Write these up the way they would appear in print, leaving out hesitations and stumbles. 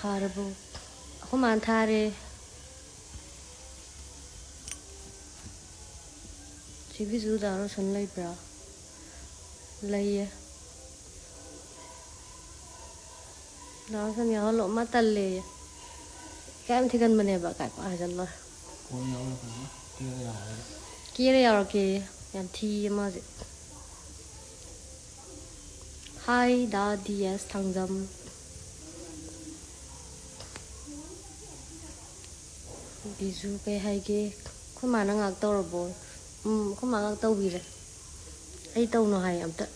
Tharabu. Human Thare. Chibizu Daro Sunlight Bra. Lay. Dawson Yellow Matale. Can't take a maneva. I don't know. Kiri Arke and tea mazi. Hi, da DS Tangzam. Biju pay high. Come on, I'm adorable. Come on, I'll tell you. I don't know how I'm the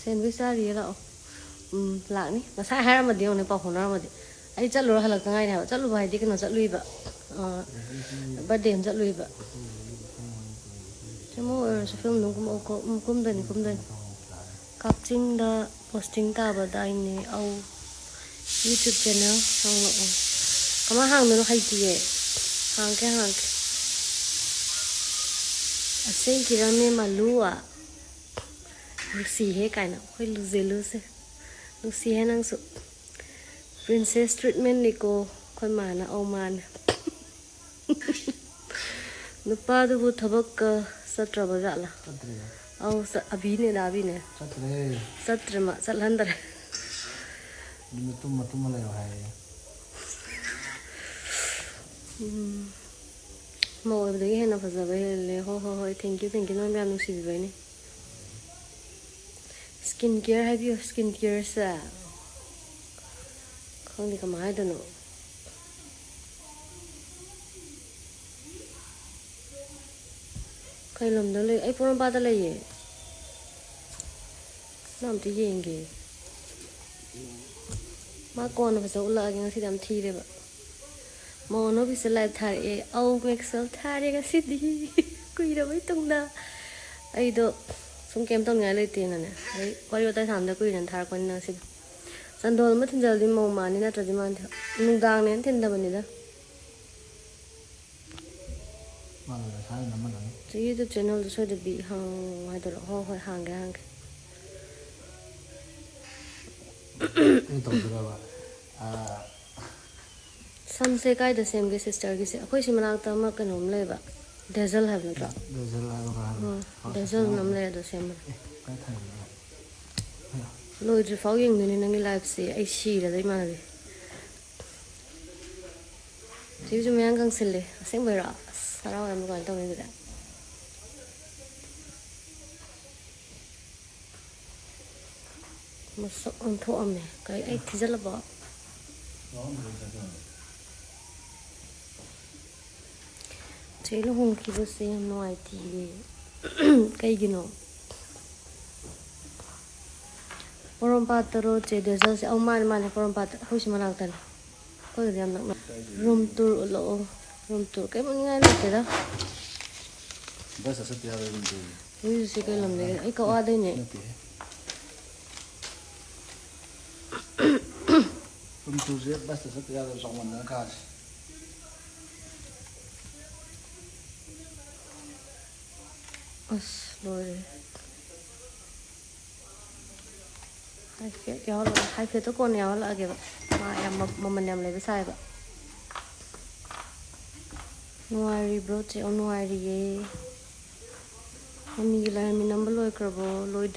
same with Sarah. Lani, but I have a deal on the Pahonamadi. I tell her, I have a little idea of Liba. But then the Liba. Tomorrow is a film Kumden. Captain the posting tab at Dine, our YouTube channel. Come on, hang no heighty. Hank. I think you're me Malua. Lucy, hey, kind of. Lucy. Lucy Hannang so Princess treatment Nico, Comana, oh man. The father would tabaka Satrabazala. Oh, Abine. Satrama, Salandra. More of the hand of a ho, thank you, no man see the skincare, have you skincare, sir? Only come, I don't know. Kailum the lay, I put about the lay. Nam to yingy. My corner was all lagging, see them tea. Mono is a light tarry, oh, makes so tiring a city. Queen away to I do. Some came to reality in it. What you time the Queen and Tarquin Nancy. Sandol Matinjal in Moman in that regiment. Nudang and Tindamanida. So you the channel to show the bee hung, I don't know how hang. Some say I the same sister. A question out of Macanum labor. Dazzle have no drop. Dazzle number the same. Lloyd fogging in any life say, I see that they marry. Choose a man can silly, a same way up. Sarah, I'm going to tell you that. Must on to me. I ate tizzle about. Taylor home keep us saying no idea. Kaygino. Porompatero, there's a man from Pat, who's Manatan. Room tour, room tour. Come on, I look at That's a city other than you. See, I go out in it. From to the best of the other someone in the cars. Slowly. I feel to go now. I'll give it. I am a moment. I'm beside it. No, I rebroach it. No, I re. I'm going to number like a Lloyd.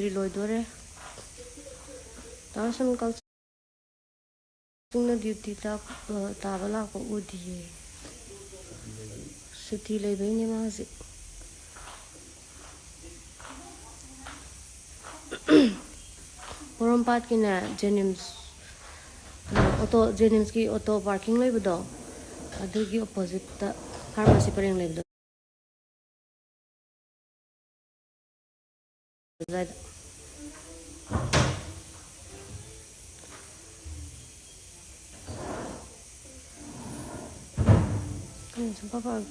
Dawson calls the duty tabala for Woody. City living in Mazi. Porompatkina Jenims auto Jenimski auto parking label. Adugi opposite the pharmacy pering label. Papa,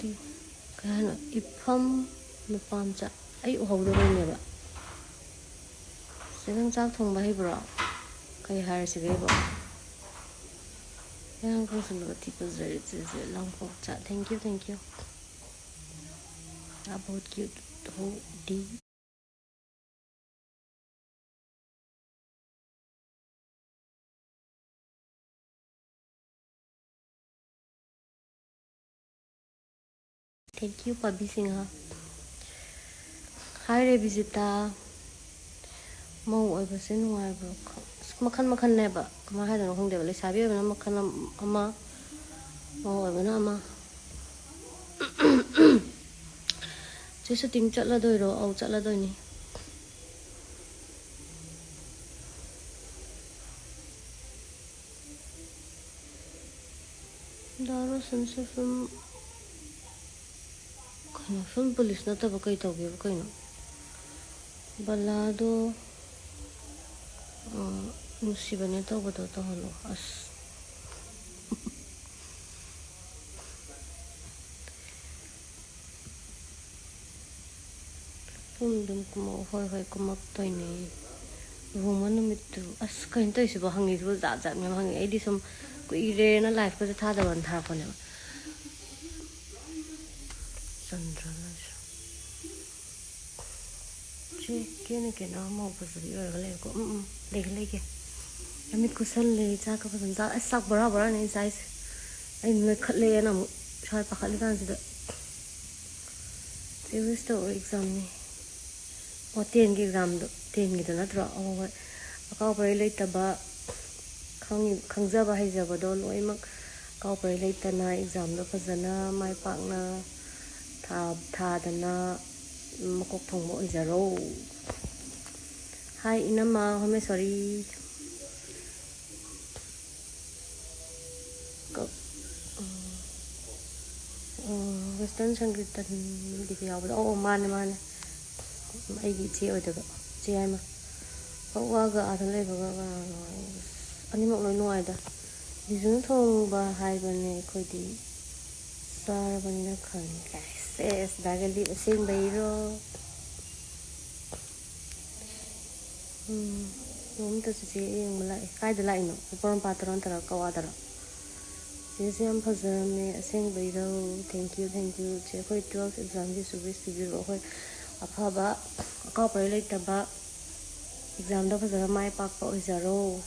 if hum the palms up, I hold the never. Second out from my brow. Kay Harris Gable. Young person of people's very long chat. Thank you. About cute who D. Thank you ꯄꯥꯕꯤꯁꯤꯡ Hi Rebizita mau oibase nuaibro makhan neba kama haidano khongdeba lesabi oibana makhan ama mau oibana ama jesu ting chatla doiro au chatla doini daro sanse film kana film police na taba kai tawbe kaino balado nusibane tawbado taholo as dum kuma hoi kuma toine Woman mit as kain to isibo hangi sibo za me hangi edi som kuire na life ko tha da ban tha ko ne Sandra la che kene ke na mo ko sri yo le ko le ke amit kusal le cha ka pasan za sak bara ne size ai me khatle na mu chai pa khali kan sida series to exam ni o 10 ki exam do 10 ki na tro o akau pare le taba khangja ba haija ba do loi mak kau pare le ta na exam do phajana mai pak na tha dana makok thong mo izaro hi inama home sorry western sangitan di yaw ba oh man ai gi che oi da che ai ma wa ga a thale ba ga ani mok loi noi da di jung thong ba hai ba ne khoi di sar ba ni na khan guys es da ga li sing bai ro ta se yang malai kai da lai no por patron tara ka wa tara This am phazane aseng bairo thank you che khoi 12 exam gi service ti ro khoi aphaba ka pare lai taba exam da phazara mai pak pa oizaro